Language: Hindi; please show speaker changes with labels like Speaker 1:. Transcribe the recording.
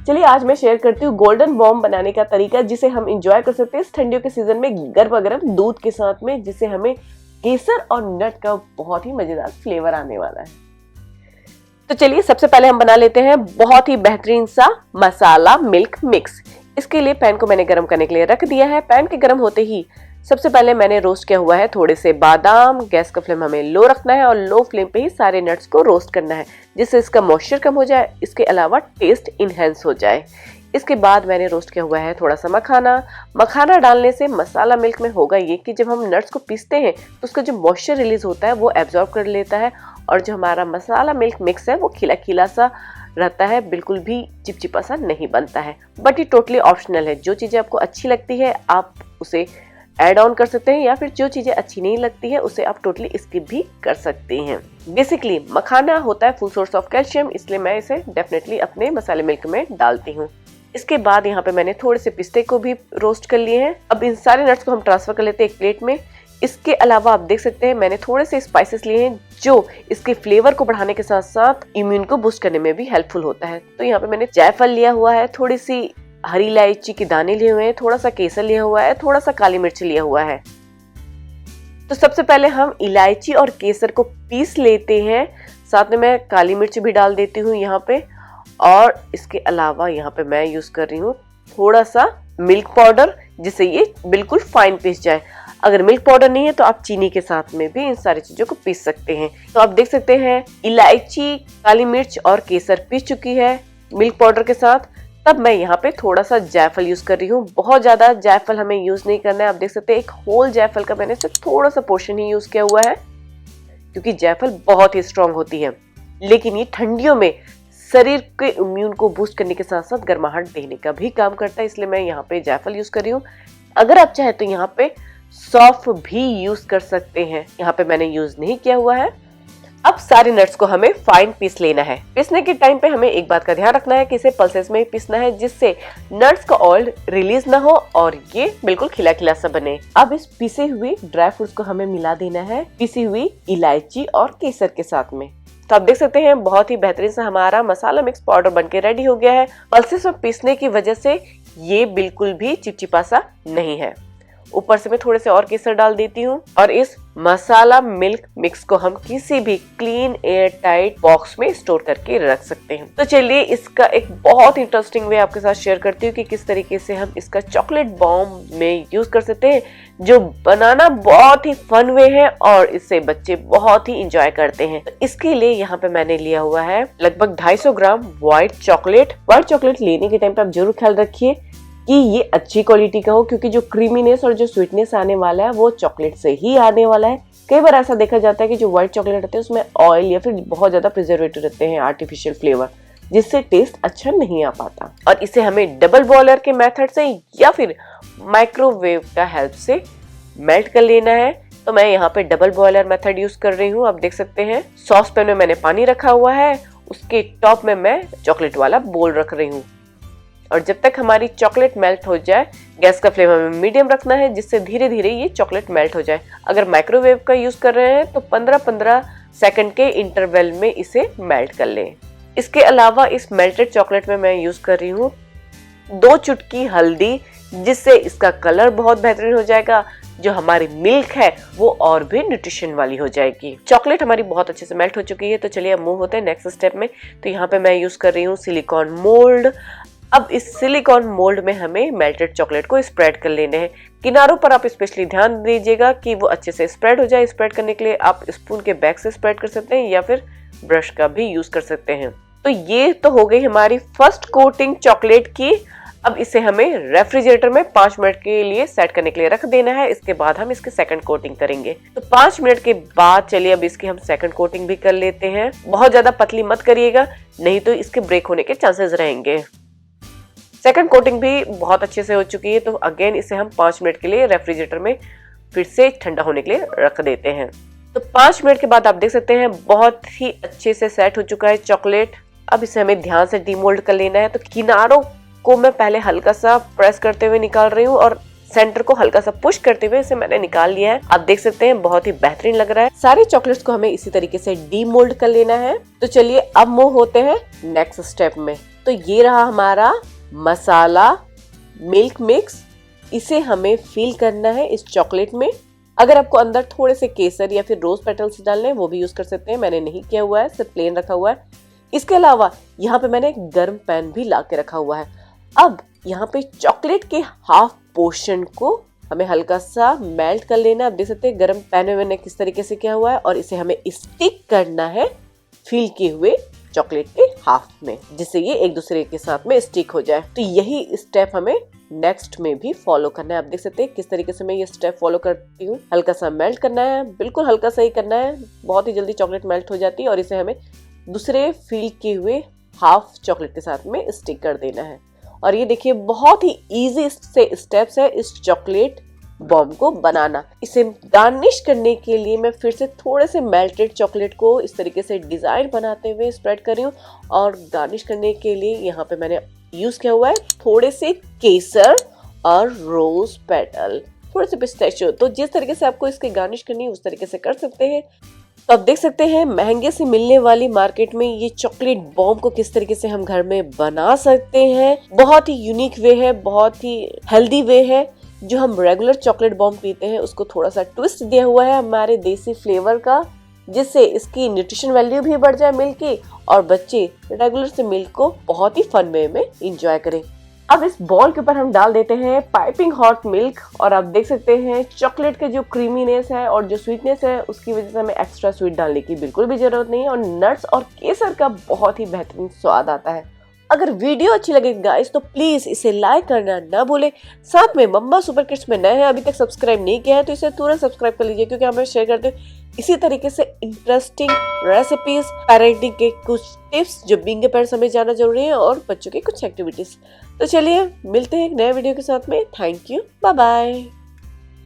Speaker 1: चलिए आज मैं शेयर करती हूँ गोल्डन बॉम्ब बनाने का तरीका, जिसे हम इंजॉय कर सकते हैं इस ठंडियों के सीजन में गर्मा गर्म दूध के साथ में, जिससे हमें केसर और नट का बहुत ही मजेदार फ्लेवर आने वाला है। तो चलिए सबसे पहले हम बना लेते हैं बहुत ही बेहतरीन सा मसाला मिल्क मिक्स। इसके लिए पैन को मैंने गर्म करने के लिए रख दिया है। पैन के गर्म होते ही सबसे पहले मैंने रोस्ट किया हुआ है थोड़े से बादाम। गैस का फ्लेम हमें लो रखना है और लो फ्लेम पे ही सारे नट्स को रोस्ट करना है, जिससे इसका मॉइस्चर कम हो जाए, इसके अलावा टेस्ट इनहेंस हो जाए। इसके बाद मैंने रोस्ट किया हुआ है थोड़ा सा मखाना। मखाना डालने से मसाला मिल्क में होगा ये कि जब हम नट्स को पीसते हैं तो उसका जो मॉइस्चर रिलीज होता है वो एब्जॉर्ब कर लेता है, और जो हमारा मसाला मिल्क मिक्स है वो खिला खिला सा रहता है, बिल्कुल भी चिपचिपा सा नहीं बनता है। बट ये टोटली ऑप्शनल है, जो चीजें आपको अच्छी लगती है आप उसे ऐड ऑन कर सकते हैं, या फिर जो चीजें अच्छी नहीं लगती है उसे आप टोटली स्किप भी कर सकते हैं। बेसिकली मखाना होता है फुल सोर्स ऑफ कैल्शियम, इसलिए मैं इसे डेफिनेटली अपने मसाले मिल्क में डालती हूँ। इसके बाद यहाँ पे मैंने थोड़े से पिस्ते को भी रोस्ट कर लिए हैं। अब इन सारे नट्स को हम ट्रांसफर कर लेते हैं एक प्लेट में। इसके अलावा आप देख सकते हैं मैंने थोड़े से स्पाइसेस लिए हैं जो इसके फ्लेवर को बढ़ाने के साथ साथ इम्यून को बूस्ट करने में भी हेल्पफुल होता है। तो यहाँ पे मैंने जायफल लिया हुआ है, थोड़ी सी हरी इलायची के दाने लिए हुए हैं, थोड़ा सा केसर लिया हुआ है, थोड़ा सा काली मिर्च लिया हुआ है। तो सबसे पहले हम इलायची और केसर को पीस लेते हैं, साथ में मैं काली मिर्च भी डाल देती हूँ यहाँ पे। और इसके अलावा यहाँ पे मैं यूज कर रही हूँ थोड़ा सा मिल्क पाउडर, जिससे ये बिल्कुल फाइन पीस जाए। अगर मिल्क पाउडर नहीं है तो आप चीनी के साथ में भी इन सारी चीजों को पीस सकते हैं। तो आप देख सकते हैं इलायची, काली मिर्च और केसर पीस चुकी है मिल्क पाउडर के साथ। तब मैं यहाँ पे थोड़ा सा जायफल यूज कर रही हूँ। बहुत ज्यादा जायफल हमें यूज नहीं करना है। आप देख सकते हैं एक होल जायफल का मैंने सिर्फ थोड़ा सा पोर्शन ही यूज किया हुआ है, क्योंकि जायफल बहुत ही स्ट्रांग होती है, लेकिन ये ठंडियों में शरीर के इम्यून को बूस्ट करने के साथ साथ गर्माहट देने का भी काम करता है, इसलिए मैं यहाँ पे जायफल यूज कर रही हूँ। अगर आप चाहे तो यहाँ पे सौंफ भी यूज कर सकते हैं, यहाँ पे मैंने यूज नहीं किया हुआ है। अब सारे नट्स को हमें फाइन पीस लेना है। पीसने के टाइम पे हमें एक बात का ध्यान रखना है कि इसे पल्सेस में ही पीसना है, जिससे नट्स का ऑयल रिलीज ना हो और ये बिल्कुल खिला खिला सा बने। अब इस पीसे हुए ड्राई फ्रूट्स को हमें मिला देना है पीसी हुई इलायची और केसर के साथ में। तो आप देख सकते हैं बहुत ही बेहतरीन सा हमारा मसाला मिक्स पाउडर बनके रेडी हो गया है। पल्सेस में पीसने की वजह से ये बिल्कुल भी चिपचिपा सा नहीं है। ऊपर से मैं थोड़े से और केसर डाल देती हूँ, और इस मसाला मिल्क मिक्स को हम किसी भी क्लीन एयर टाइट बॉक्स में स्टोर करके रख सकते हैं। तो चलिए इसका एक बहुत इंटरेस्टिंग वे आपके साथ शेयर करती हूँ कि किस तरीके से हम इसका चॉकलेट बॉम्ब में यूज कर सकते हैं, जो बनाना बहुत ही फन वे है और इससे बच्चे बहुत ही इंजॉय करते हैं। तो इसके लिए यहाँ पे मैंने लिया हुआ है लगभग 250 ग्राम व्हाइट चॉकलेट। व्हाइट चॉकलेट लेने के टाइम पे आप जरूर ख्याल रखिए कि ये अच्छी क्वालिटी का हो, क्योंकि जो क्रीमीनेस और जो स्वीटनेस आने वाला है वो चॉकलेट से ही आने वाला है। कई बार ऐसा देखा जाता है कि जो व्हाइट चॉकलेट रहते हैं उसमें ऑयल या फिर बहुत ज्यादा प्रिजर्वेटिव रहते हैं, आर्टिफिशियल फ्लेवर, जिससे टेस्ट अच्छा नहीं आ पाता। और इसे हमें डबल बॉयलर के मेथड से या फिर माइक्रोवेव का हेल्प से मेल्ट कर लेना है। तो मैं यहाँ पे डबल बॉयलर मेथड यूज कर रही हूँ। आप देख सकते हैं सॉस पैन में मैंने पानी रखा हुआ है, उसके टॉप में मैं चॉकलेट वाला बोल रख रही हूँ, और जब तक हमारी चॉकलेट मेल्ट हो जाए गैस का फ्लेम हमें मीडियम रखना है, जिससे धीरे धीरे ये चॉकलेट मेल्ट हो जाए। अगर माइक्रोवेव का यूज कर रहे हैं तो 15-15 सेकंड के इंटरवल में इसे मेल्ट कर लें। इसके अलावा इस मेल्टेड चॉकलेट में मैं यूज कर रही हूँ 2 चुटकी हल्दी, जिससे इसका कलर बहुत बेहतरीन हो जाएगा। जो हमारी मिल्क है वो और भी न्यूट्रिशन वाली हो जाएगी। चॉकलेट हमारी बहुत अच्छे से मेल्ट हो चुकी है। तो चलिए अब मूव होते हैं नेक्स्ट स्टेप में। तो यहाँ पे मैं यूज कर रही हूँ सिलिकॉन मोल्ड। अब इस सिलिकॉन मोल्ड में हमें मेल्टेड चॉकलेट को स्प्रेड कर लेने हैं। किनारों पर आप स्पेशली ध्यान दीजिएगा कि वो अच्छे से स्प्रेड हो जाए। स्प्रेड करने के लिए आप स्पून के बैक से स्प्रेड कर सकते हैं या फिर ब्रश का भी यूज कर सकते हैं। तो ये तो हो गई हमारी फर्स्ट कोटिंग चॉकलेट की। अब इसे हमें रेफ्रिजरेटर में 5 मिनट के लिए सेट करने के लिए रख देना है। इसके बाद हम इसकी सेकंड कोटिंग करेंगे। तो 5 मिनट के बाद चलिए अब इसकी हम सेकंड कोटिंग भी कर लेते हैं। बहुत ज्यादा पतली मत करिएगा, नहीं तो इसके ब्रेक होने के चांसेस रहेंगे। सेकंड कोटिंग भी बहुत अच्छे से हो चुकी है। तो अगेन इसे हम 5 मिनट के लिए रेफ्रिजरेटर में फिर से ठंडा होने के लिए रख देते हैं। तो 5 मिनट के बाद आप देख सकते हैं बहुत ही अच्छे से सेट हो चुका है चॉकलेट। अब इसे हमें ध्यान से डीमोल्ड कर लेना है। तो किनारों को मैं पहले हल्का सा प्रेस करते हुए निकाल रही हूँ और सेंटर को हल्का सा पुश करते हुए इसे मैंने निकाल लिया है। आप देख सकते हैं बहुत ही बेहतरीन लग रहा है। सारे चॉकलेट्स को हमें इसी तरीके से डीमोल्ड कर लेना है। तो चलिए अब मूव होते हैं नेक्स्ट स्टेप में। तो ये रहा हमारा मसाला मिल्क मिक्स। इसे हमें फिल करना है इस चॉकलेट में। अगर आपको अंदर थोड़े से केसर या फिर रोज पेटल्स डालने हैं वो भी यूज कर सकते हैं, मैंने नहीं किया हुआ है, सिर्फ प्लेन रखा हुआ है। इसके अलावा यहाँ पे मैंने एक गर्म पैन भी ला के रखा हुआ है। अब यहाँ पे चॉकलेट के हाफ पोर्शन को हमें हल्का सा मेल्ट कर लेना है। आप देख सकते हैं गर्म पैन में मैंने किस तरीके से किया हुआ है, और इसे हमें स्टिक करना है फिल किए हुए चॉकलेट के हाफ में, जिससे ये एक दूसरे के साथ में स्टिक हो जाए। तो यही स्टेप हमें नेक्स्ट में भी फॉलो करना है। आप देख सकते हैं किस तरीके से मैं ये स्टेप फॉलो करती हूँ। हल्का सा मेल्ट करना है, बिल्कुल हल्का सा ही करना है, बहुत ही जल्दी चॉकलेट मेल्ट हो जाती है, और इसे हमें दूसरे फिल किए हुए हाफ चॉकलेट के साथ में स्टिक कर देना है। और ये देखिए बहुत ही इजी से स्टेप्स है इस चॉकलेट बॉम्ब को बनाना। इसे गार्निश करने के लिए मैं फिर से थोड़े से मेल्टेड चॉकलेट को इस तरीके से डिजाइन बनाते हुए स्प्रेड कर रही हूँ, और गार्निश करने के लिए यहाँ पे मैंने यूज किया हुआ है थोड़े से केसर और रोज पेटल, थोड़े से पिस्ताचियो। तो जिस तरीके से आपको इसकी गार्निश करनी है उस तरीके से कर सकते हैं। तो आप देख सकते हैं महंगे से मिलने वाली मार्केट में ये चॉकलेट बॉम्ब को किस तरीके से हम घर में बना सकते हैं। बहुत ही यूनिक वे है, बहुत ही हेल्दी वे है। जो हम रेगुलर चॉकलेट बॉम्ब पीते हैं उसको थोड़ा सा ट्विस्ट दिया हुआ है हमारे देसी फ्लेवर का, जिससे इसकी न्यूट्रिशन वैल्यू भी बढ़ जाए मिल्क की, और बच्चे रेगुलर से मिल्क को बहुत ही फन वे में एंजॉय करें। अब इस बॉल के ऊपर हम डाल देते हैं पाइपिंग हॉट मिल्क, और आप देख सकते हैं चॉकलेट का जो क्रीमीनेस है और जो स्वीटनेस है उसकी वजह से हमें एक्स्ट्रा स्वीट डालने की बिल्कुल भी जरूरत नहीं है, और नट्स और केसर का बहुत ही बेहतरीन स्वाद आता है। अगर वीडियो अच्छी लगे गाइस तो प्लीज इसे लाइक करना ना भूलें। साथ में मम्मा सुपर किड्स में नए हैं, अभी तक सब्सक्राइब नहीं किया है तो इसे तुरंत सब्सक्राइब कर लीजिए, क्योंकि हमें शेयर करते हैं इसी तरीके से इंटरेस्टिंग रेसिपीज, पेरेंटिंग के कुछ टिप्स जो बीइंग अ पेरेंट हमें जानना जरूरी है, और बच्चों की कुछ एक्टिविटीज। तो चलिए मिलते हैं एक नए वीडियो के साथ में। Thank you, bye bye.